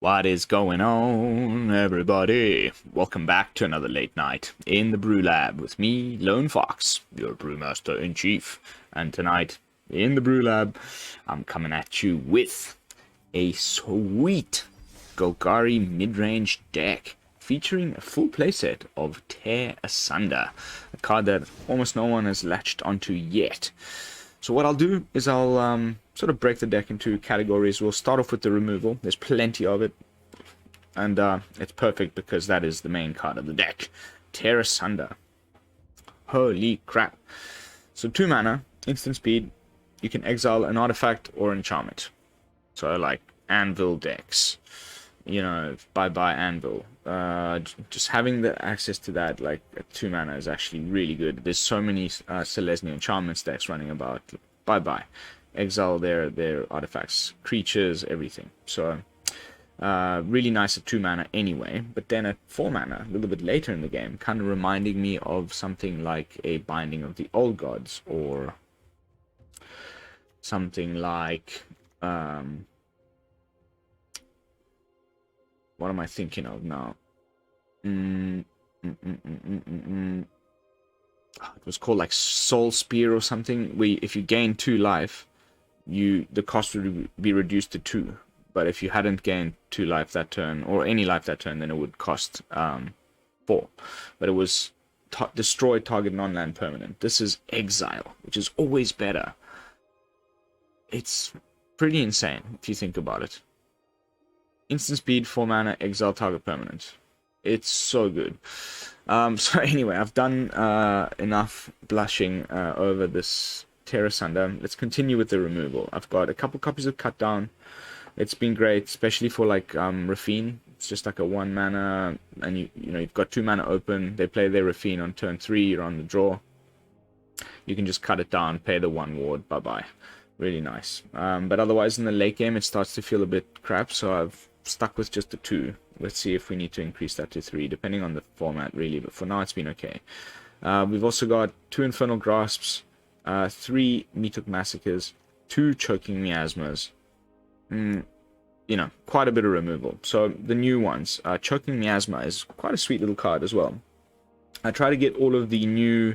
What is going on, everybody? Welcome back to another late night in the Brew Lab with me, Lone Fox, your brewmaster in chief. And tonight in the Brew Lab, I'm coming at you with a sweet Golglari mid-range deck featuring a full playset of Tear Asunder, a card that almost no one has latched onto yet. So what I'll do is I'll sort of break the deck into categories. We'll start off with the removal. There's plenty of it. And it's perfect because that is the main card of the deck. Tear Asunder. Holy crap. So 2 mana, instant speed. You can exile an artifact or enchantment. So like Anvil decks. You know, bye-bye Anvil. Just having the access to that, like, at 2 mana is actually really good. There's so many Selesnya enchantments decks running about. Bye-bye. Exile their artifacts, creatures, everything. So, really nice at 2 mana anyway. But then at 4 mana, a little bit later in the game, kind of reminding me of something like a Binding of the Old Gods, or something like... what am I thinking of now? It was called like Soul Spear or something. If you gain 2 life, the cost would be reduced to 2. But if you hadn't gained 2 life that turn, or any life that turn, then it would cost 4. But it was destroy target non-land permanent. This is exile, which is always better. It's pretty insane if you think about it. Instant speed, 4 mana, exile target permanent. It's so good. So anyway, I've done enough blushing over this Tear Asunder. Let's continue with the removal. I've got a couple copies of Cut Down. It's been great, especially for like Rafine. It's just like a 1 mana, and you've got 2 mana open. They play their Rafine on turn 3. You're on the draw. You can just cut it down, pay the 1 ward. Bye bye. Really nice. But otherwise, in the late game, it starts to feel a bit crap. So I've stuck with just the 2. Let's see if we need to increase that to 3, depending on the format, really. But for now, it's been okay. We've also got 2 Infernal Grasps, 3 Meathook Massacres, 2 Choking Miasmas. Quite a bit of removal. So the new ones, Choking Miasma is quite a sweet little card as well. I try to get all of the new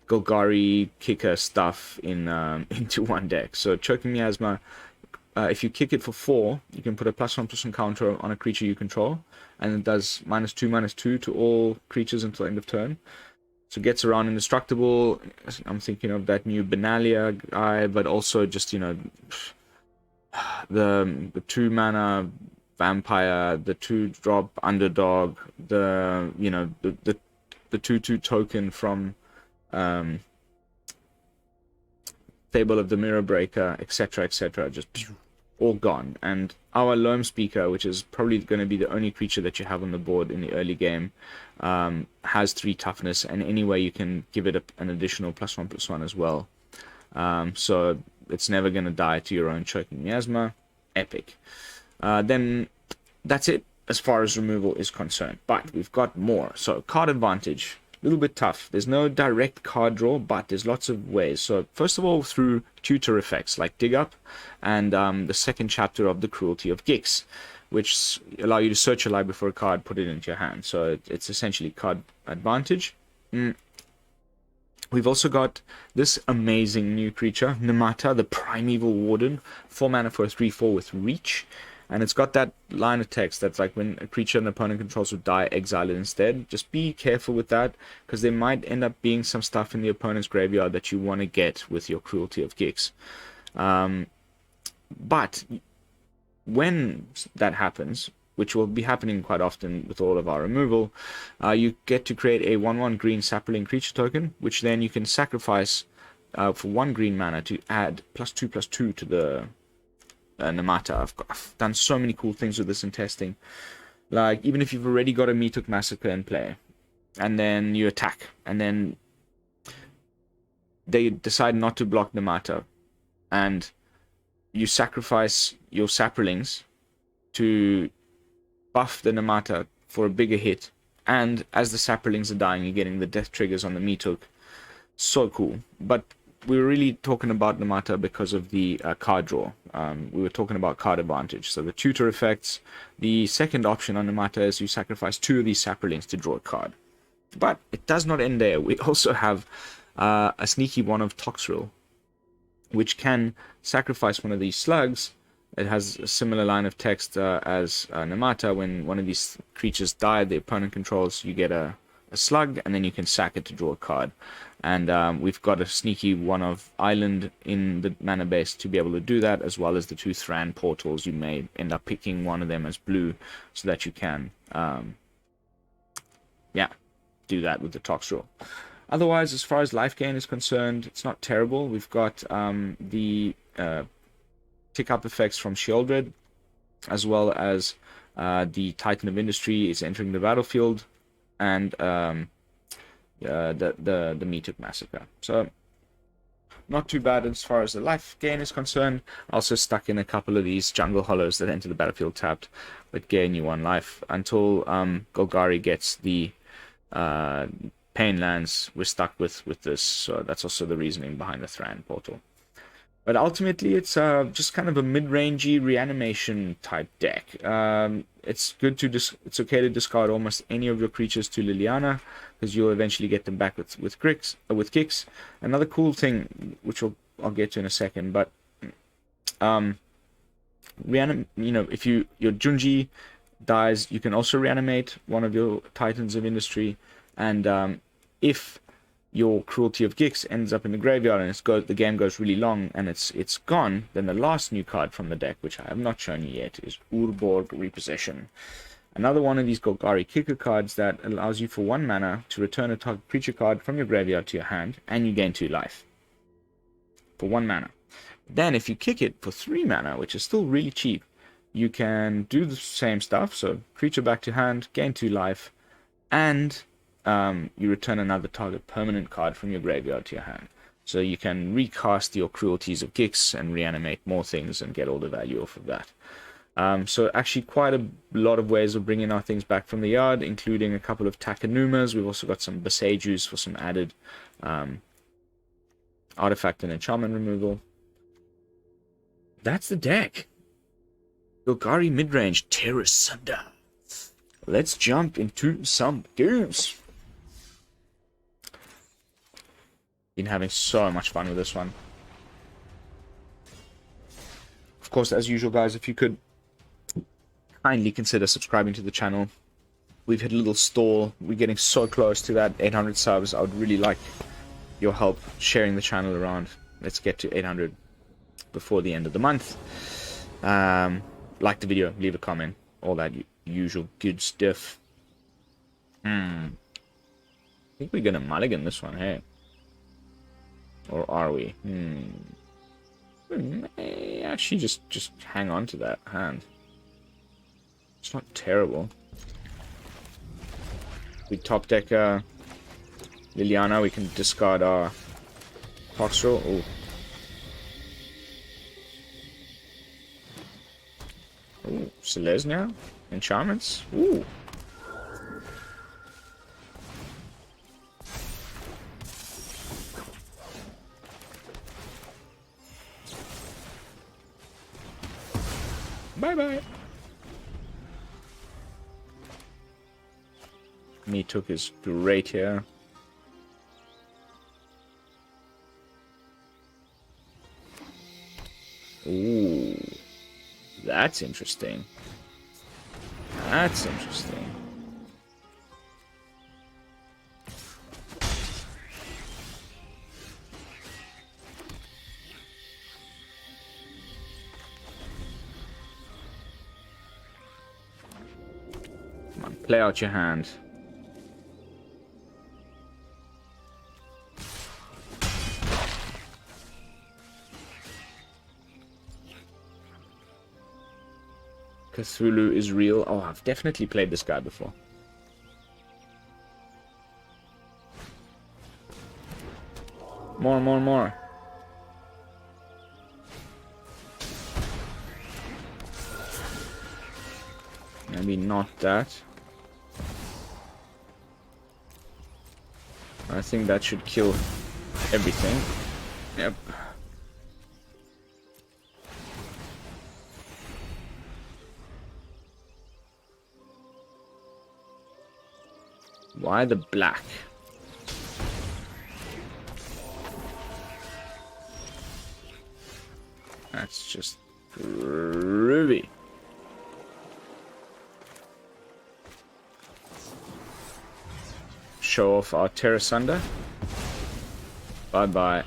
Golglari kicker stuff into one deck. So Choking Miasma, if you kick it for 4, you can put a +1/+1 counter on a creature you control, and it does -2/-2 to all creatures until end of turn. So it gets around indestructible. I'm thinking of that new Benalia guy, but also just, the 2 mana vampire, the 2-drop underdog, the 2/2 token from Fable of the Mirror Breaker, etc., etc. Just all gone. And our Loamspeaker, which is probably going to be the only creature that you have on the board in the early game, has 3 toughness, and anyway you can give it an additional +1/+1 as well. So it's never going to die to your own Choking Miasma. Epic. Then that's it as far as removal is concerned. But we've got more. So card advantage. A little bit tough. There's no direct card draw, but there's lots of ways. So first of all, through tutor effects like Dig Up and the second chapter of the Cruelty of Gix, which allow you to search a library for a card, put it into your hand. So it's essentially card advantage. We've also got this amazing new creature, Nemata, the Primeval Warden, 4 mana for a 3/4 with Reach. And it's got that line of text that's like, when a creature an opponent controls would die, exile it instead. Just be careful with that, because there might end up being some stuff in the opponent's graveyard that you want to get with your Cruelty of Gix. But when that happens, which will be happening quite often with all of our removal, you get to create a 1/1 green sapling creature token, which then you can sacrifice for 1 green mana to add +2/+2 to the Nemata. I've done so many cool things with this in testing. Like, even if you've already got a Meathook Massacre in play, and then you attack, and then they decide not to block Nemata, and you sacrifice your saplings to buff the Nemata for a bigger hit, and as the saplings are dying, you're getting the death triggers on the Meathook. So cool. But we were really talking about Nemata because of the card draw. We were talking about card advantage. So the tutor effects. The second option on Nemata is you sacrifice 2 of these saprolings to draw a card. But it does not end there. We also have a sneaky one of Toxrill, which can sacrifice one of these slugs. It has a similar line of text as Nemata. When one of these creatures die the opponent controls, you get a slug, and then you can sack it to draw a card. And we've got a sneaky one of Island in the mana base to be able to do that, as well as the 2 Thran Portals. You may end up picking one of them as blue so that you can, do that with the Toxrill. Otherwise, as far as life gain is concerned, it's not terrible. We've got the tick-up effects from Sheoldred, as well as the Titan of Industry is entering the battlefield, and the Meathook Massacre. So, not too bad as far as the life gain is concerned. Also stuck in a couple of these Jungle Hollows that enter the battlefield tapped, but gain you 1 life. Until Golglari gets the Pain Lands, we're stuck with this, so that's also the reasoning behind the Thran Portal. But ultimately, it's just kind of a mid-rangey reanimation type deck. It's good to it's okay to discard almost any of your creatures to Liliana, because you'll eventually get them back with Gix. Another cool thing, which I'll get to in a second, but if your Junji dies, you can also reanimate one of your Titans of Industry, and if your Cruelty of Gix ends up in the graveyard and the game goes really long and it's gone, then the last new card from the deck, which I have not shown you yet, is Urborg Repossession. Another one of these Golglari kicker cards that allows you for 1 mana to return a target creature card from your graveyard to your hand, and you gain 2 life. For 1 mana. Then if you kick it for 3 mana, which is still really cheap, you can do the same stuff, so creature back to hand, gain 2 life, and you return another target permanent card from your graveyard to your hand. So you can recast your Cruelties of Gix and reanimate more things and get all the value off of that. So actually quite a lot of ways of bringing our things back from the yard, including a couple of Takenumas. We've also got some Boseijus for some added artifact and enchantment removal. That's the deck. Golglari midrange, Tear Asunder. Let's jump into some games. Been having so much fun with this one. Of course, as usual, guys, if you could kindly consider subscribing to the channel. We've hit a little stall. We're getting so close to that 800 subs. I would really like your help sharing the channel around. Let's get to 800 before the end of the month. Like the video, leave a comment, all that usual good stuff. I think we're gonna mulligan this one, hey? Or are we? We may actually just hang on to that hand. It's not terrible. We top deck Liliana, we can discard our Toxrill. Ooh. Ooh, Selesnya? Enchantments? Ooh. Bye-bye. Meathook is great here. Ooh. That's interesting. That's interesting. Come on, play out your hand. Cthulhu is real. Oh, I've definitely played this guy before. More, more, more. Maybe not that. I think that should kill everything. Yep. Why the black? That's just groovy. Show off our Tear Asunder. Bye-bye.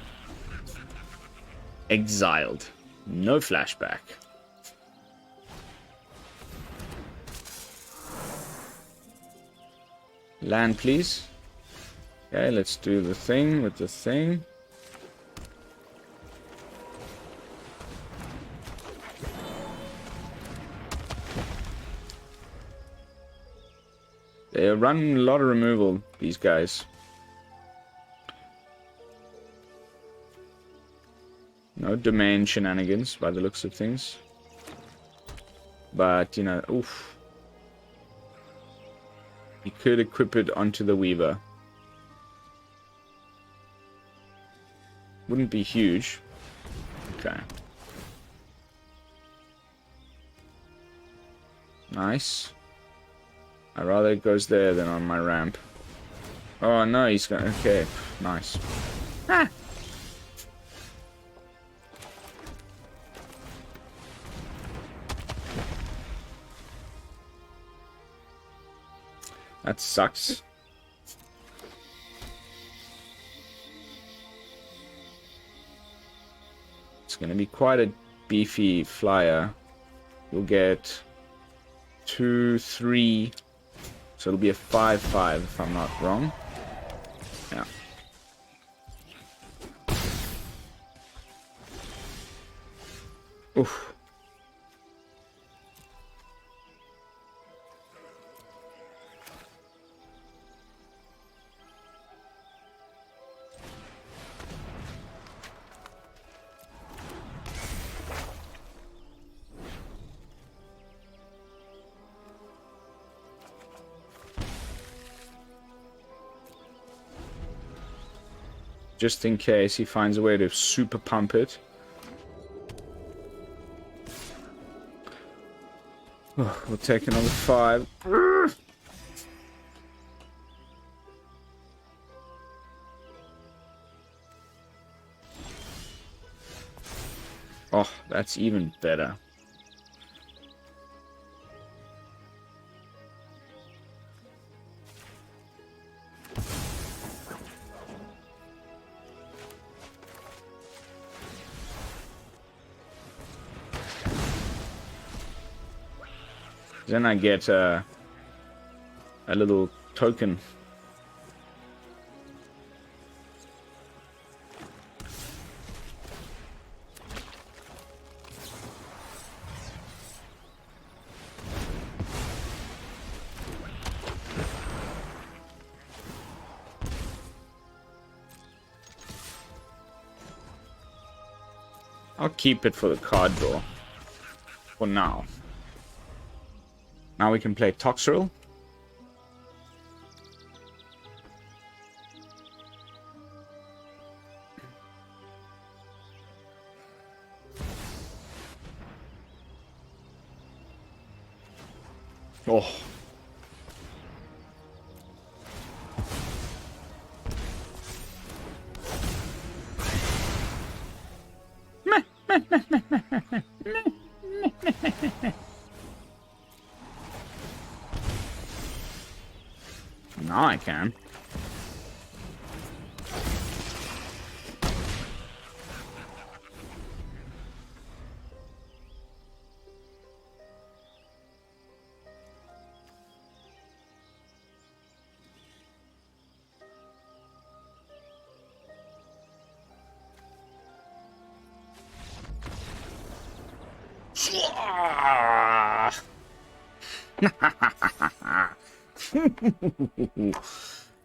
Exiled. No flashback. Land, please. Okay, let's do the thing with the thing. They run a lot of removal, these guys. No domain shenanigans by the looks of things. But, you know, oof. You could equip it onto the Weaver. Wouldn't be huge. Okay. Nice. I'd rather it goes there than on my ramp. Oh no, he's going. Okay, nice. Ah! That sucks. It's going to be quite a beefy flyer. You'll get 2, 3. So it'll be a 5/5 if I'm not wrong. Yeah. Oof. Just in case he finds a way to super pump it. Oh, we'll take another 5. Oh, that's even better. Then I get a little token. I'll keep it for the card draw. For now. Now we can play Toxrill. Oh. Now I can.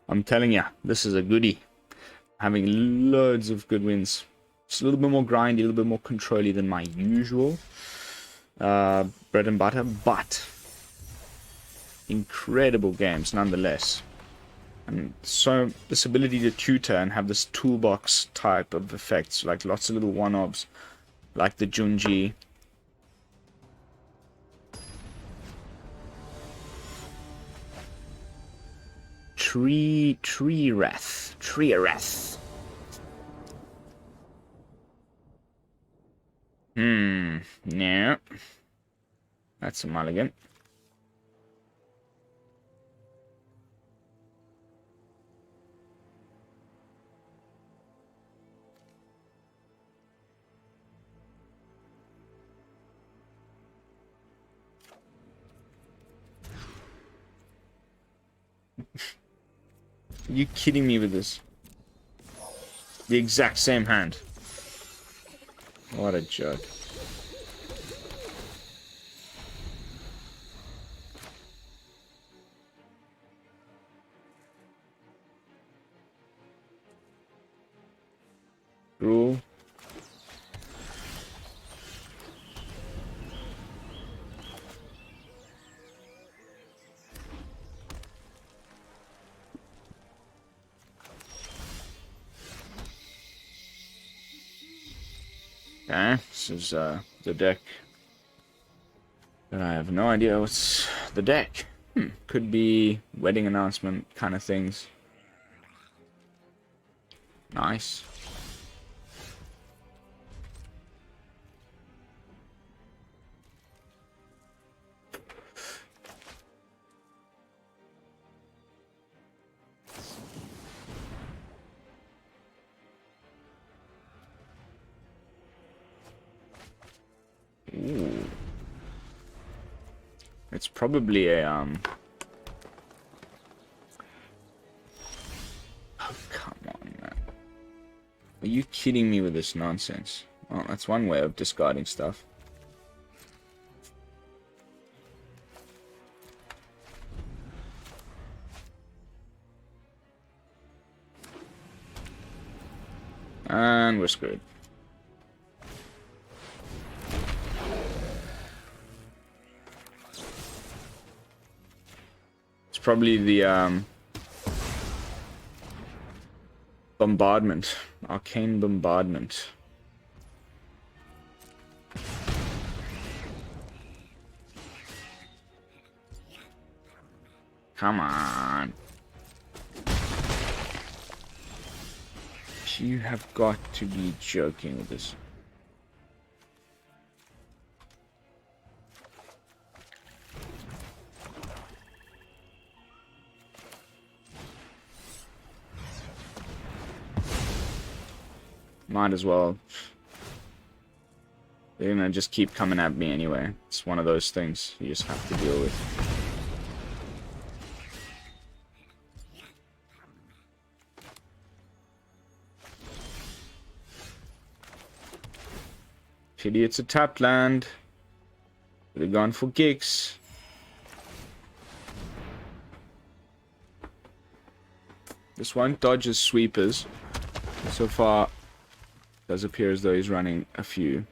I'm telling you, this is a goodie. Having loads of good wins. It's a little bit more grindy, a little bit more controlly than my usual bread and butter, but incredible games nonetheless. And so this ability to tutor and have this toolbox type of effects, like lots of little one-offs, like the Junji. Tree Wrath. No. That's a mulligan. Are you kidding me with this? The exact same hand. What a joke. Rule. Okay, this is the deck. But I have no idea what's the deck. Could be wedding announcement kind of things. Nice. Ooh. It's probably a oh, come on, man. Are you kidding me with this nonsense? Well, that's one way of discarding stuff. And we're screwed. It's probably the bombardment. Arcane bombardment. Come on. You have got to be joking with this. Might as well. They're gonna just keep coming at me anyway. It's one of those things you just have to deal with. Pity it's a tapped land. Would have gone for Gix. This one dodges sweepers. So far, it does appear as though he's running a few.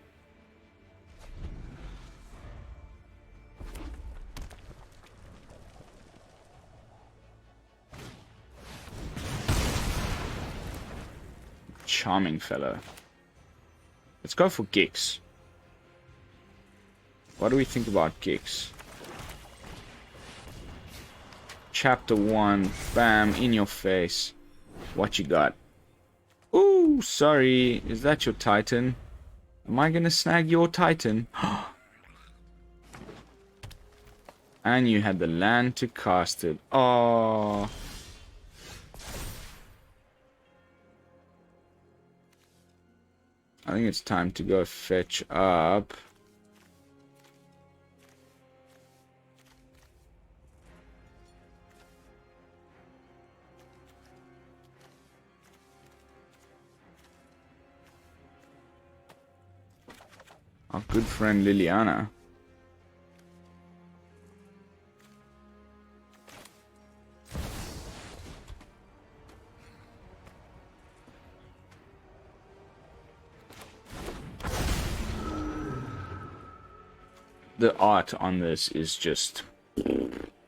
Charming fellow. Let's go for Gix. What do we think about Gix? Chapter 1. Bam, in your face. What you got? Ooh, sorry. Is that your Titan? Am I gonna snag your Titan? And you had the land to cast it. Oh. I think it's time to go fetch up. Our good friend Liliana. The art on this is just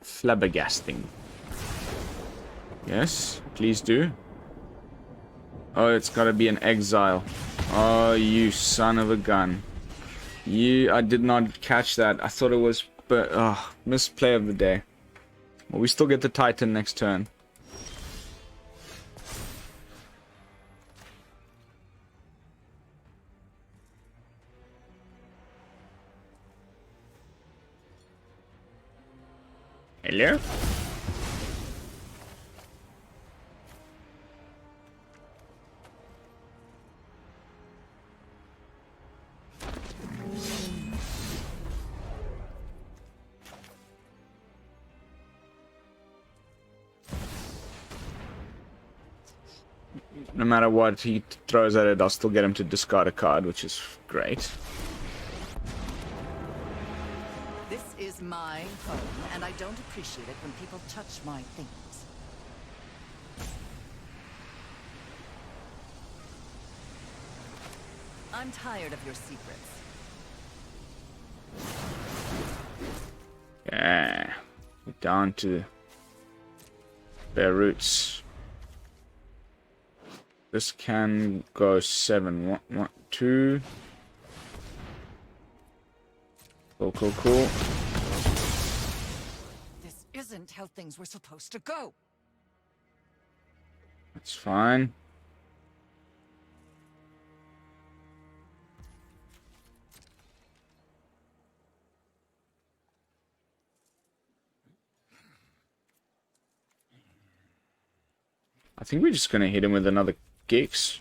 flabbergasting. Yes, please do. Oh, it's gotta be an exile. Oh, you son of a gun. I did not catch that. I thought it was, but, misplay of the day. Well, we still get the Titan next turn. Hello? No matter what he throws at it, I'll still get him to discard a card, which is great. This is my home, and I don't appreciate it when people touch my things. I'm tired of your secrets. Yeah. Down to their roots. This can go 7. 1, 2. Cool, cool, cool. This isn't how things were supposed to go. That's fine. I think we're just gonna hit him with another Gix.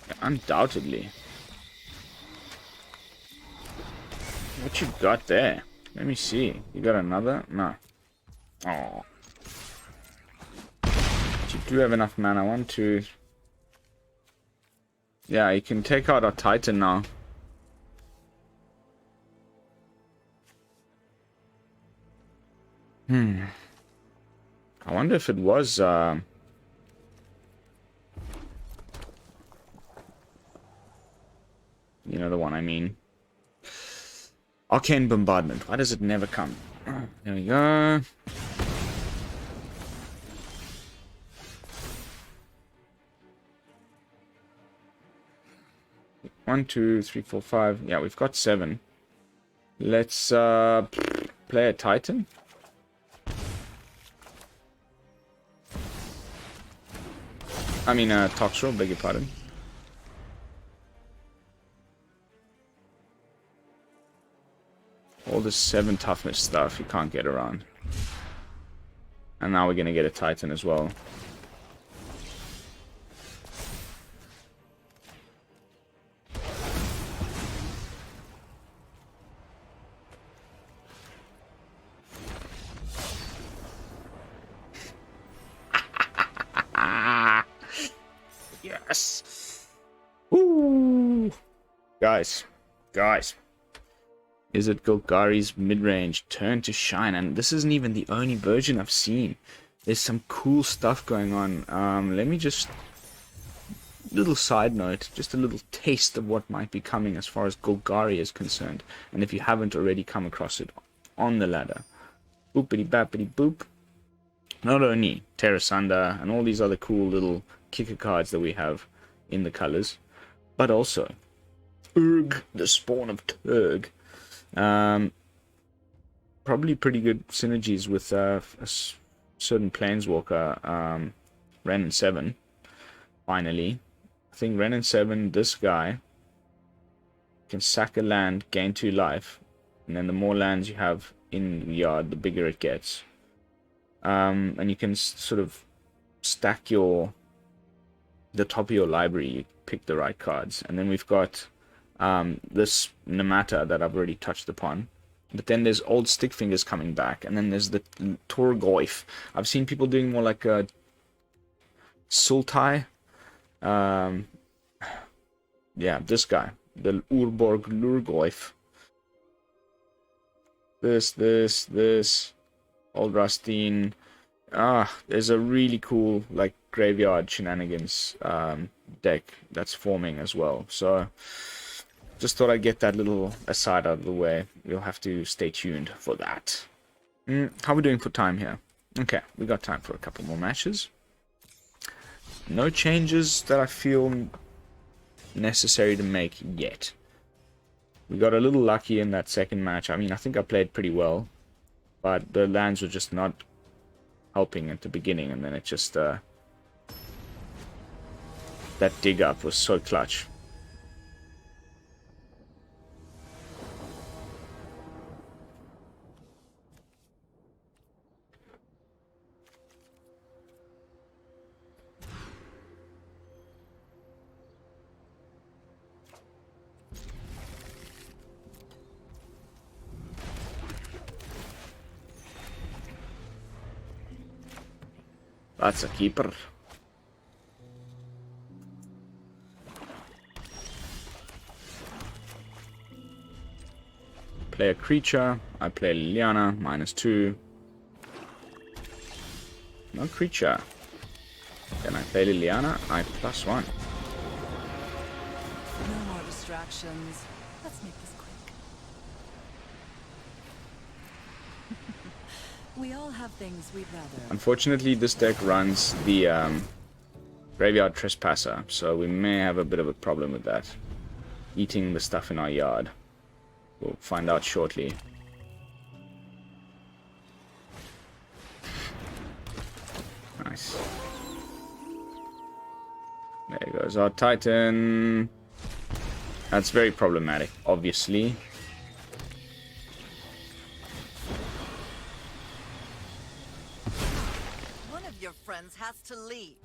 Yeah, undoubtedly. What you got there? Let me see. You got another? No. Oh. But you do have enough mana. 1, 2. Yeah, you can take out our Titan now. I wonder if it was, you know the one I mean. Arcane Bombardment. Why does it never come? There we go. One, 2, 3, 4, 5. Yeah, we've got 7. Let's play a Titan. I mean, Toxrill, beg your pardon. All this 7 toughness stuff you can't get around. And now we're gonna get a Titan as well. Yes. Woo. Guys. Is it Golglari's mid-range turn to shine? And this isn't even the only version I've seen. There's some cool stuff going on. Let me just... Little side note, just a little taste of what might be coming as far as Golglari is concerned. And if you haven't already come across it on the ladder. Boopity bappity boop. Not only Tear Asunder and all these other cool little kicker cards that we have in the colors, but also Urg, the spawn of Turg. Probably pretty good synergies with a certain Planeswalker, Ren and 7. Finally, I think Ren and 7, this guy can sack a land, gain 2 life, and then the more lands you have in the yard, the bigger it gets. And you can sort of stack the top of your library. You pick the right cards, and then we've got this Nemata that I've already touched upon. But then there's old stick fingers coming back, and then there's the Torgoif. I've seen people doing more like a Sultai. Yeah, this guy, the Urborg Lurgoif. This. Old Rustine. There's a really cool like graveyard shenanigans deck that's forming as well. So just thought I'd get that little aside out of the way. You'll have to stay tuned for that. How are we doing for time here? Okay, we got time for a couple more matches. No changes that I feel necessary to make yet. We got a little lucky in that second match. I mean, I think I played pretty well, but the lands were just not helping at the beginning, and then it just that dig up was so clutch. That's a keeper. Play a creature. I play Liliana, -2. No creature. Then I play Liliana, I +1. No more distractions. Let's make this quick. We all have things we'd rather. Unfortunately, this deck runs the Graveyard Trespasser, so we may have a bit of a problem with that. Eating the stuff in our yard. We'll find out shortly. Nice. There goes our Titan. That's very problematic, obviously. One of your friends has to leave.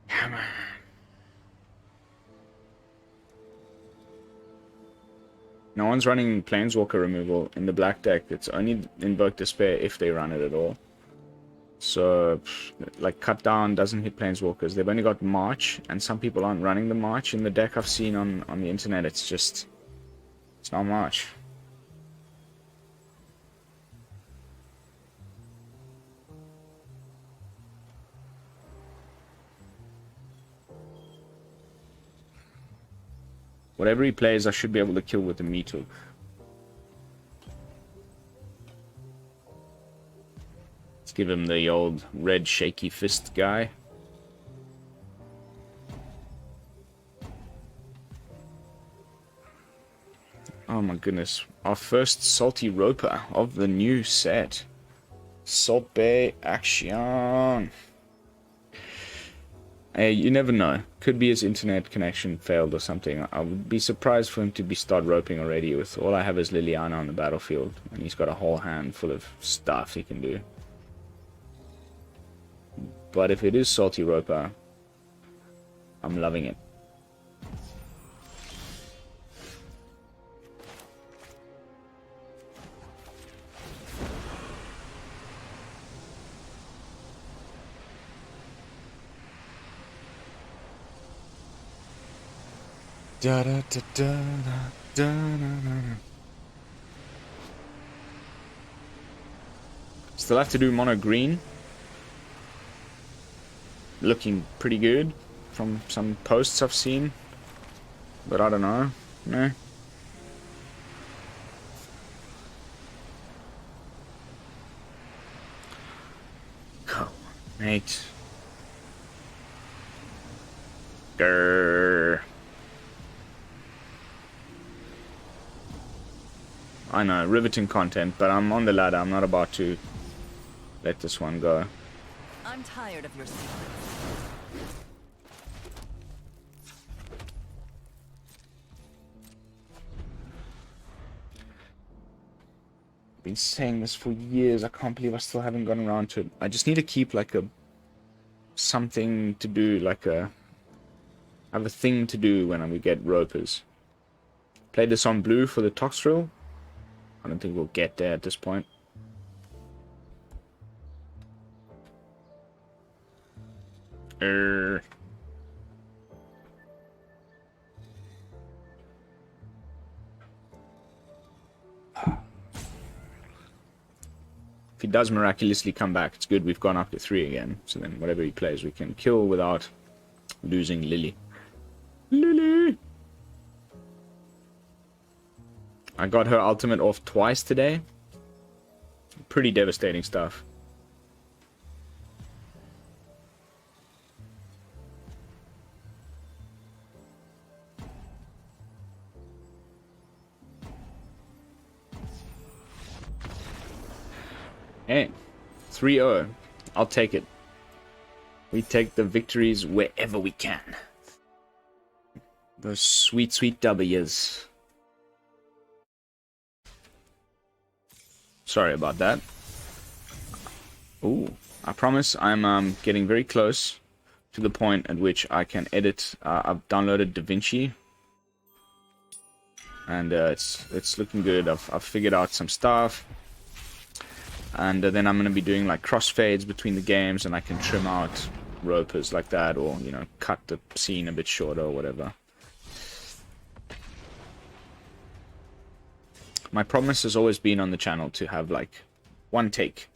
Hammer. No one's running Planeswalker removal in the black deck. It's only Invoke Despair if they run it at all. So, like, Cut Down doesn't hit Planeswalkers. They've only got March, and some people aren't running the March in the deck I've seen on the internet. It's just... it's not March. Whatever he plays, I should be able to kill with the Meathook. Let's give him the old red shaky fist guy. Oh my goodness. Our first Salty Roper of the new set. Salt Bay action. Hey, you never know. Could be his internet connection failed or something. I would be surprised for him to be start roping already with all I have is Liliana on the battlefield. And he's got a whole hand full of stuff he can do. But if it is Salty Roper, I'm loving it. Da, da, da, da, da, da, da. Still have to do mono green. Looking pretty good from some posts I've seen. But I don't know. Meh. Go, mate. Grrr. I know, riveting content, but I'm on the ladder. I'm not about to let this one go. I'm tired of your secrets. I've been saying this for years. I can't believe I still haven't gotten around to it. I just need to keep like a something to do, like a have a thing to do when we get ropers. Played this on blue for the Toxrill. I don't think we'll get there at this point. he does miraculously come back, it's good. We've gone up to 3 again. So then whatever he plays, we can kill without losing Lily. Lily! I got her ultimate off twice today. Pretty devastating stuff. Hey, 3-0. I'll take it. We take the victories wherever we can. Those sweet, sweet W's. Sorry about that. Ooh, I promise I'm getting very close to the point at which I can edit. I've downloaded DaVinci. And it's looking good. I've figured out some stuff. And then I'm going to be doing like crossfades between the games, and I can trim out ropers like that, or, you know, cut the scene a bit shorter or whatever. My promise has always been on the channel to have like one take.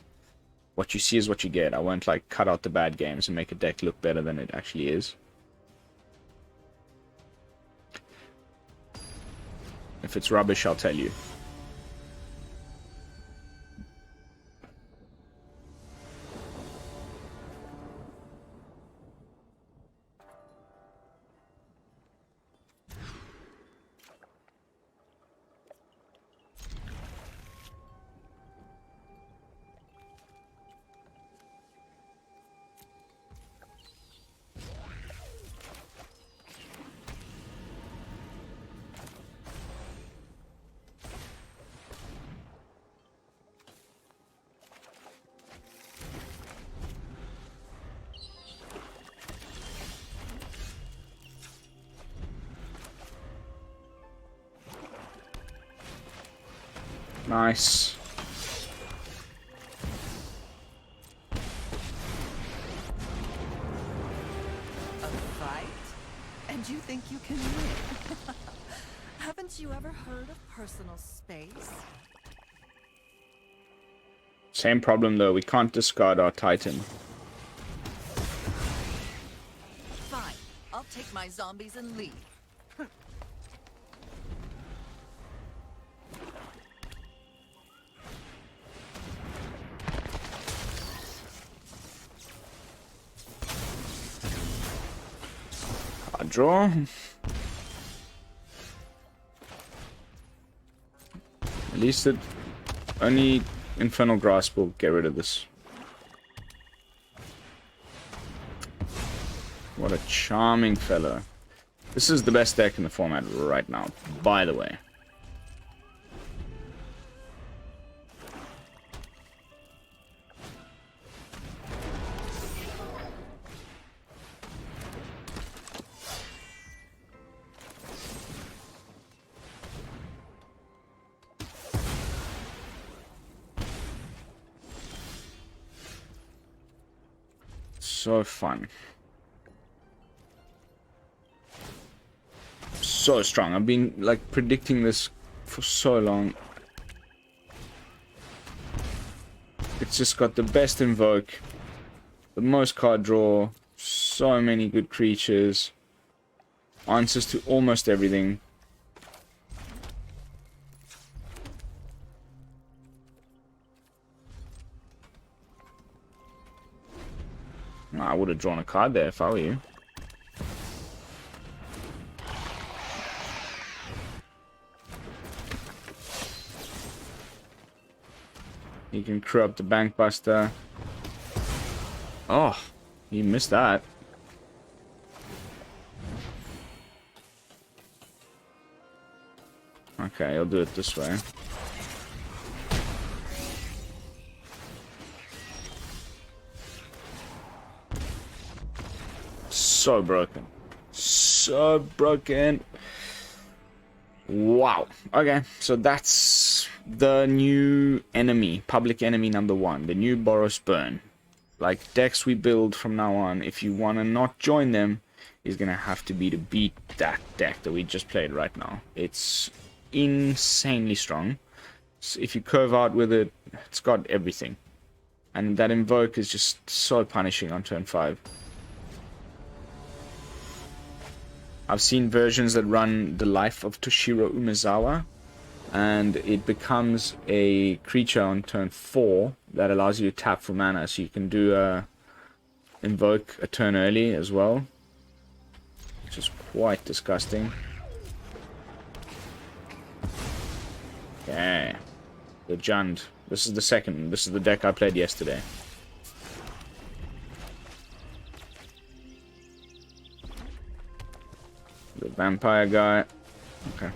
What you see is what you get. I won't like cut out the bad games and make a deck look better than it actually is. If it's rubbish, I'll tell you. Nice. A fight? And you think you can win? Haven't you ever heard of personal space? Same problem though, we can't discard our Titan. Fine, I'll take my zombies and leave. Draw. At least it only Infernal Grasp will get rid of this. What a charming fellow. This is the best deck in the format right now, by the way. So fun. So strong. I've been like predicting this for so long. It's just got the best invoke, the most card draw, so many good creatures, answers to almost everything. I would have drawn a card there if I were you. You can crew up the Bankbuster. Oh, you missed that. Okay, I'll do it this way. So broken. So broken. Wow. Okay, so that's the new enemy. Public enemy number 1. The new Boros Burn. Like, decks we build from now on, if you want to not join them, is going to have to be to beat that deck that we just played right now. It's insanely strong. So if you curve out with it, it's got everything. And that invoke is just so punishing on turn 5. I've seen versions that run the life of Toshiro Umezawa, and it becomes a creature on turn 4 that allows you to tap for mana, so you can do a invoke a turn early as well, which is quite disgusting. Okay, the Jund. This is the second. This is the deck I played yesterday. The vampire guy. Okay.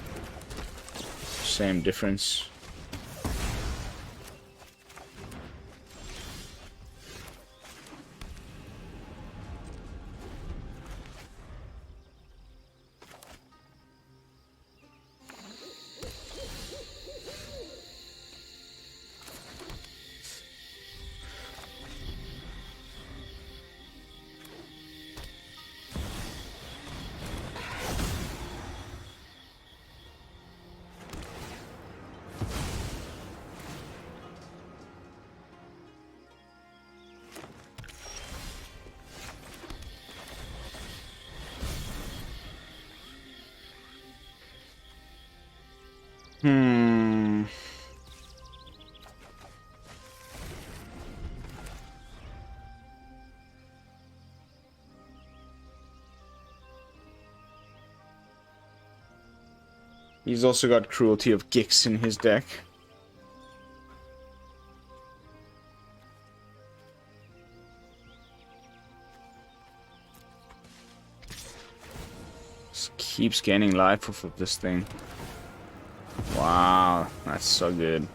Same difference. He's also got Cruelty of Gix in his deck. Just keeps gaining life off of this thing. Wow, that's so good.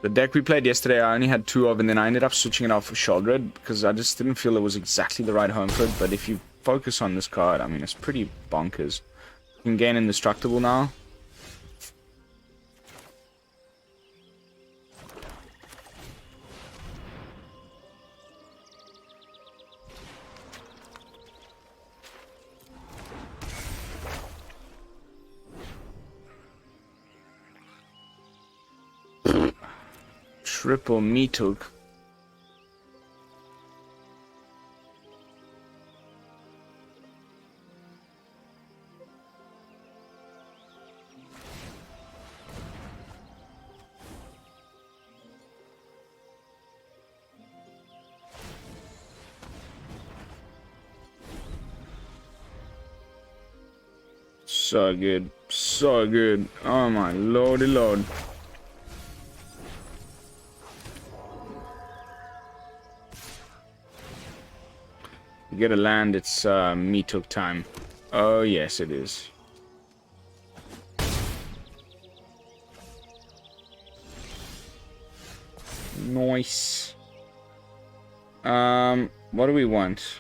The deck we played yesterday, I only had 2 of, and then I ended up switching it out for Sheoldred because I just didn't feel it was exactly the right home for it. But if you focus on this card, I mean, it's pretty bonkers. You can gain indestructible now. Triple Meathook. So good. So good. Oh my lordy lord. You get a land, it's Meathook time. Oh yes it is. Nice. What do we want?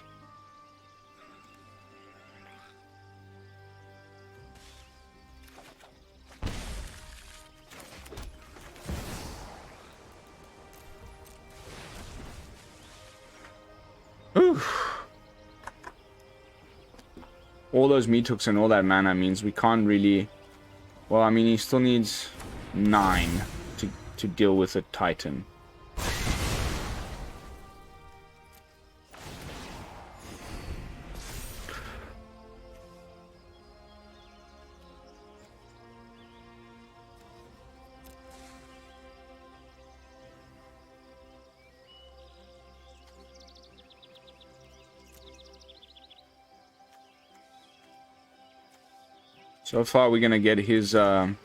All those Meathooks and all that mana means we can't really... Well, I mean, he still needs 9 to deal with a Titan. So far, we're gonna get his Mr.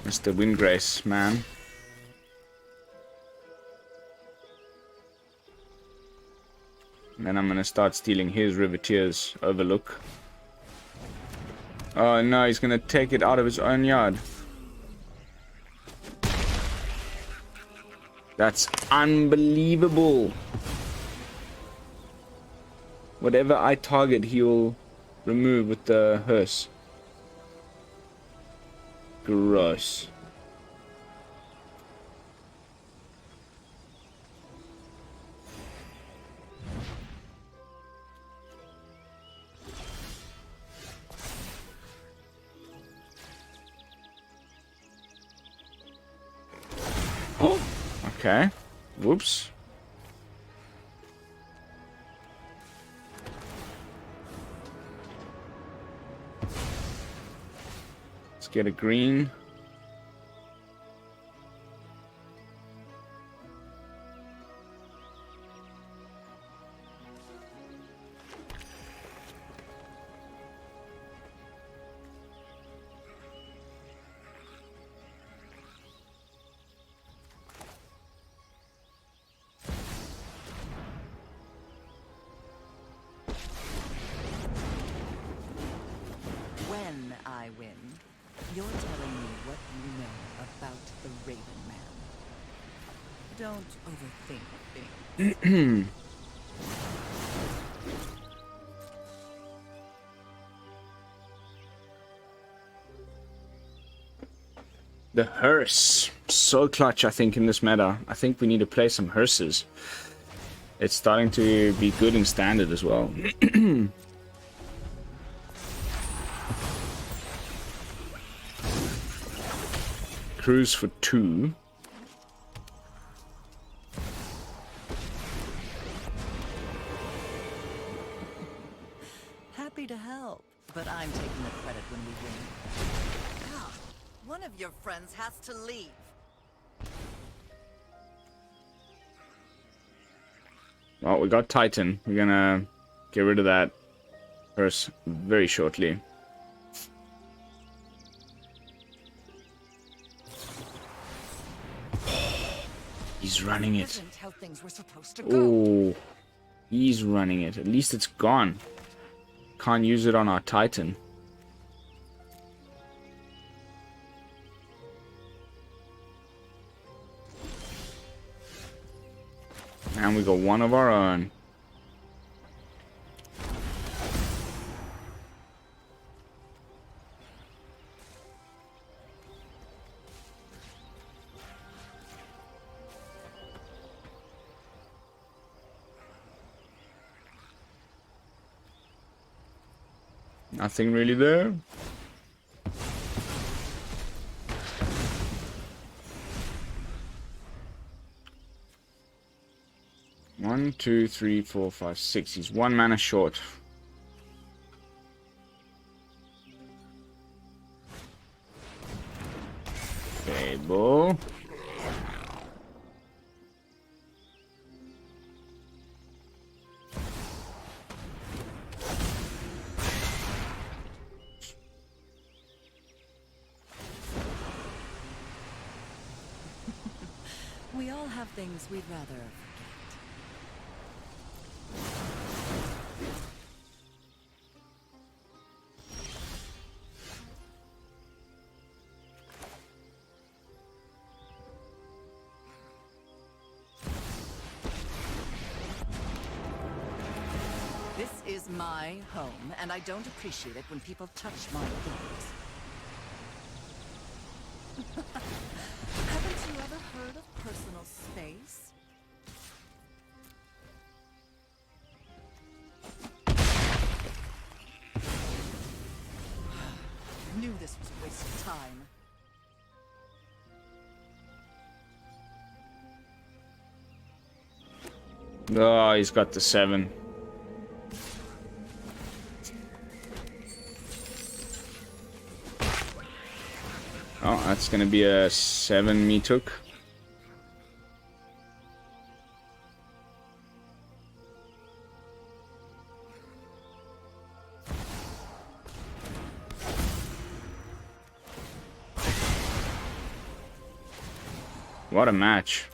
Windgrace, man. And then I'm gonna start stealing his Riveteer's Overlook. Oh no, he's gonna take it out of his own yard. That's unbelievable. Whatever I target, he'll remove with the hearse. Gross. Oh, Okay. Whoops. Let's get a green. When I win, you're telling me what you know about the Raven Man. Don't overthink things. The hearse. So clutch, I think, in this meta. I think we need to play some hearses. It's starting to be good in standard as well. Cruise for 2. Happy to help, but I'm taking the credit when we win. God, one of your friends has to leave. Well, we got Titan. We're gonna get rid of that hearse very shortly. He's running it. Isn't how things were supposed to go. Oh, he's running it. At least it's gone. Can't use it on our Titan. And we got one of our own. Nothing really there. One, two, three, four, five, six. He's 1 mana short. Fable. We all have things we'd rather forget. This is my home, and I don't appreciate it when people touch my things. Haven't you ever heard of personal space? Knew this was a waste of time. Oh, he's got the 7. Oh, that's gonna be a 7 Meathook. What a match.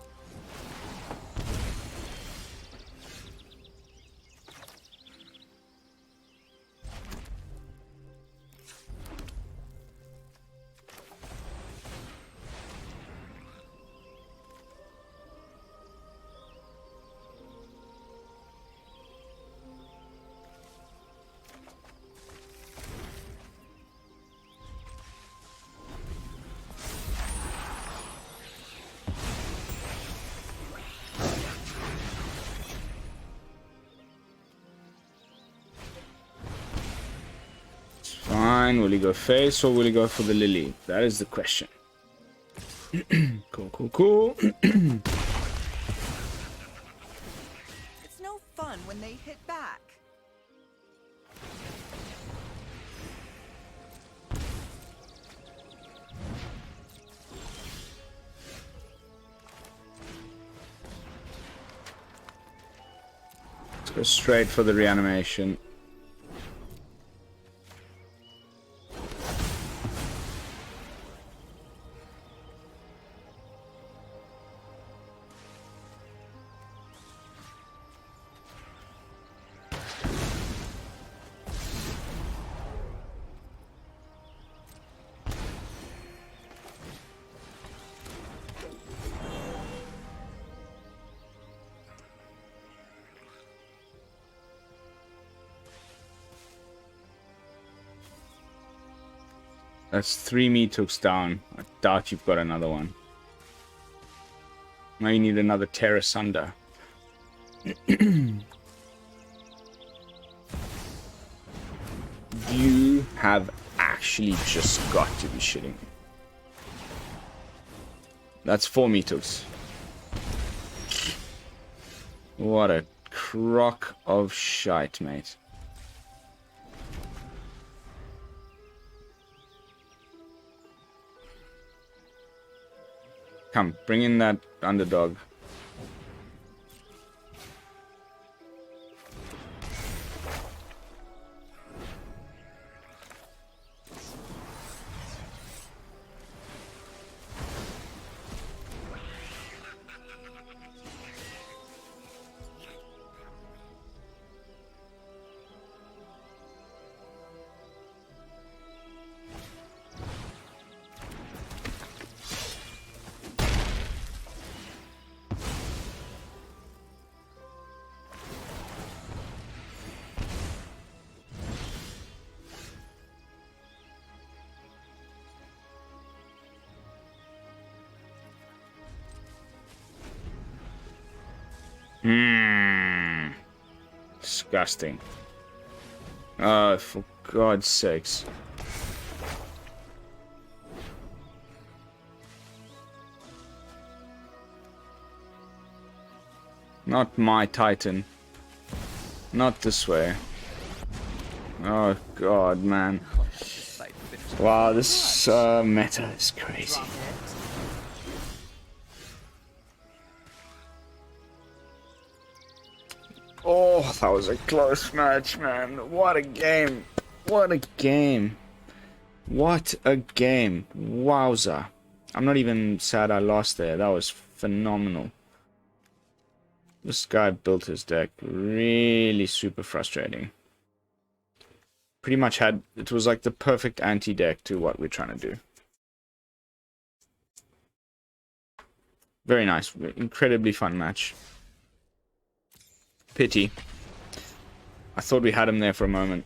Will he go face or will he go for the Lily? That is the question. Cool, cool, cool. fun when they hit back. Let's go straight for the reanimation. That's 3 Meathooks down. I doubt you've got another one. Now you need another Tear Asunder. You have actually just got to be shitting me. That's 4 Meathooks. What a crock of shite, mate. Come, bring in that underdog. Disgusting. Oh, for God's sakes. Not my Titan. Not this way. Oh God, man. Wow, this meta is crazy. Oh, that was a close match, man. What a game. What a game. What a game. Wowza. I'm not even sad I lost there. That was phenomenal. This guy built his deck really super frustrating. Pretty much had... It was like the perfect anti-deck to what we're trying to do. Very nice. Incredibly fun match. Pity. I thought we had him there for a moment.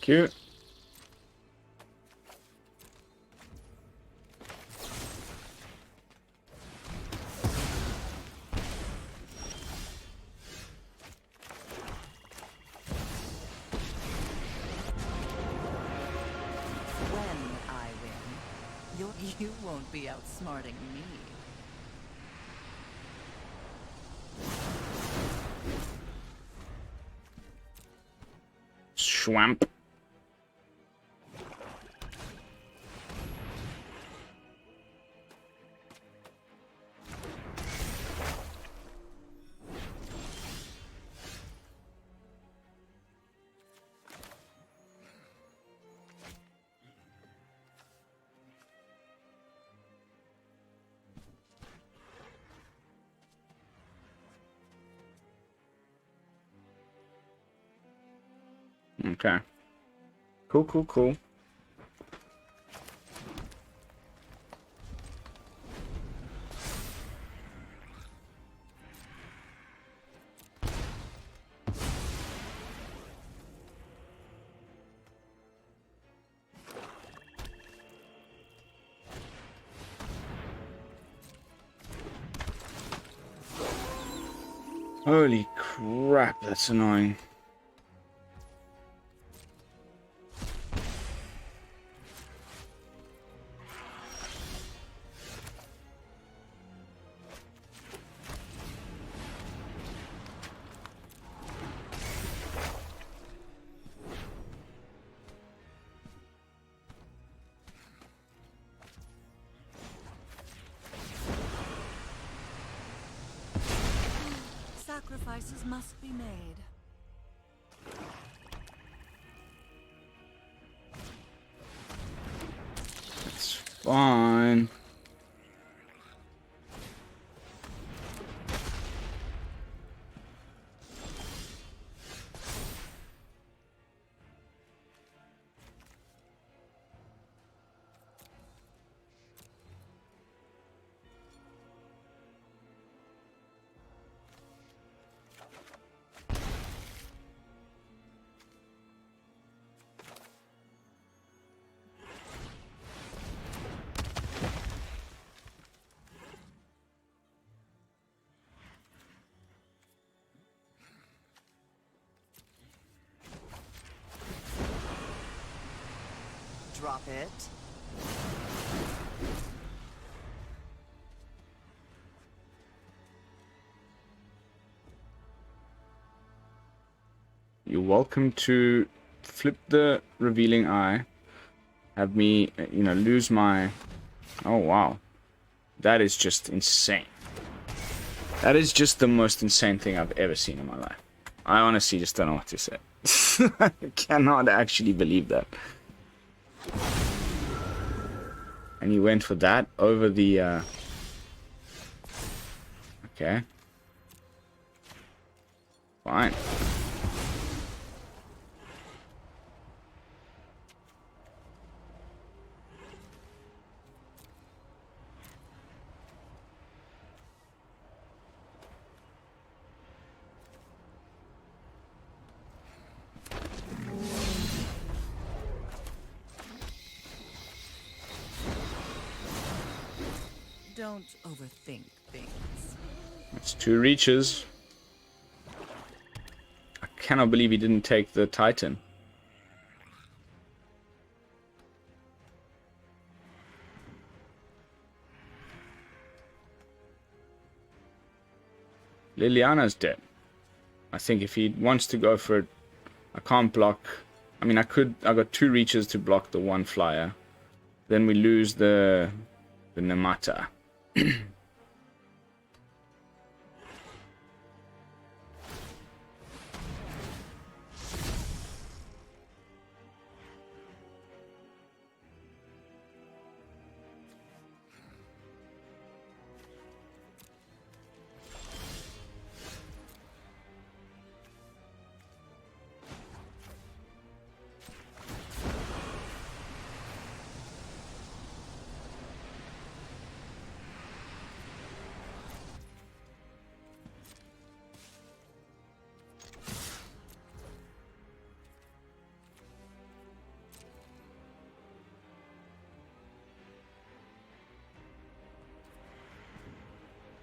Thank you. When I win, you won't be outsmarting me. Schwamp. Okay. Cool, cool, cool. Holy crap, that's annoying. Sacrifices must be made. It's fine. Drop it. You're welcome to flip the revealing eye. Have me, lose my... Oh, wow. That is just insane. That is just the most insane thing I've ever seen in my life. I honestly just don't know what to say. I cannot actually believe that. And he went for that over the... Okay. Fine. Don't overthink things. It's 2 reaches. I cannot believe he didn't take the Titan. Liliana's dead. I think if he wants to go for it, I can't block. I mean, I got 2 reaches to block the 1 flyer. Then we lose the Nemata.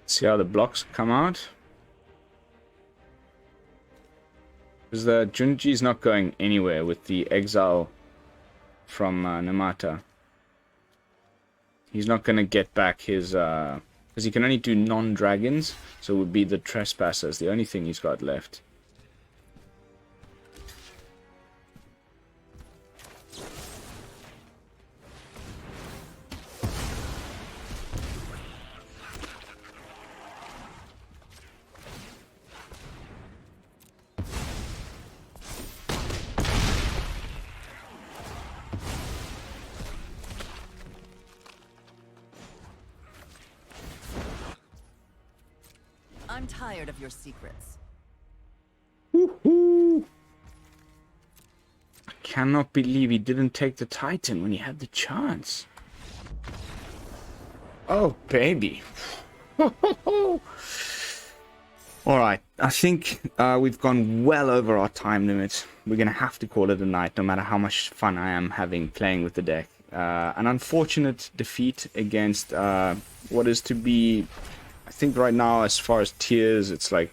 See how the blocks come out. Because the Junji is not going anywhere with the exile from Nemata. He's not going to get back his... Because he can only do non-dragons, so it would be the Trespassers, the only thing he's got left. I'm tired of your secrets. Woohoo! I cannot believe he didn't take the Titan when he had the chance. Oh, baby. Alright, I think we've gone well over our time limit. We're going to have to call it a night, no matter how much fun I am having playing with the deck. An unfortunate defeat against what is to be... I think right now, as far as tiers, it's like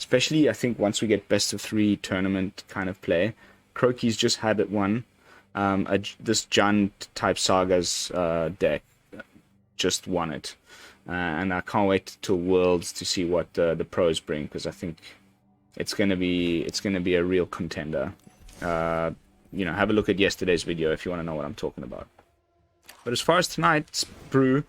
Especially, I think, once we get best of 3 tournament kind of play. Croaky's just had it one. This Jund type Sagas deck just won it. And I can't wait till Worlds to see what the pros bring, because I think it's gonna be a real contender. You know, have a look at yesterday's video if you want to know what I'm talking about. But as far as tonight's brew,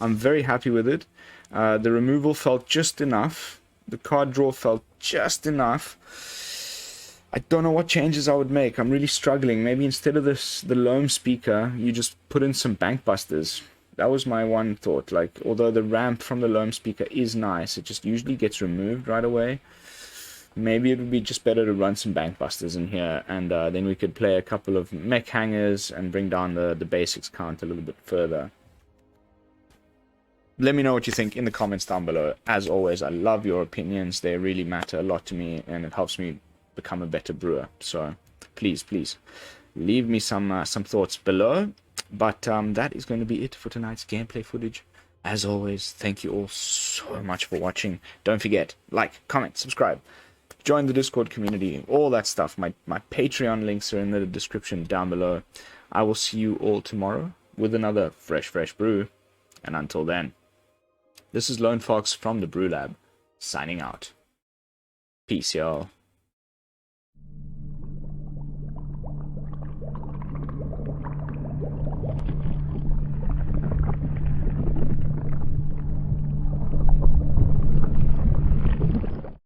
I'm very happy with it. The removal felt just enough. The card draw felt just enough. I don't know what changes I would make. I'm really struggling. Maybe instead of the Loamspeaker, you just put in some bank busters. That was my one thought. Like, although the ramp from the Loamspeaker is nice, it just usually gets removed right away. Maybe it would be just better to run some bank busters in here, and then we could play a couple of mech hangers and bring down the basics count a little bit further. Let me know what you think in the comments down below. As always, I love your opinions. They really matter a lot to me, and it helps me become a better brewer. So please, please, leave me some thoughts below. But that is going to be it for tonight's gameplay footage. As always, thank you all so much for watching. Don't forget, like, comment, subscribe, join the Discord community, all that stuff. My Patreon links are in the description down below. I will see you all tomorrow with another fresh brew. And until then, this is Lone Fox from the BrewLab, signing out. Peace, y'all.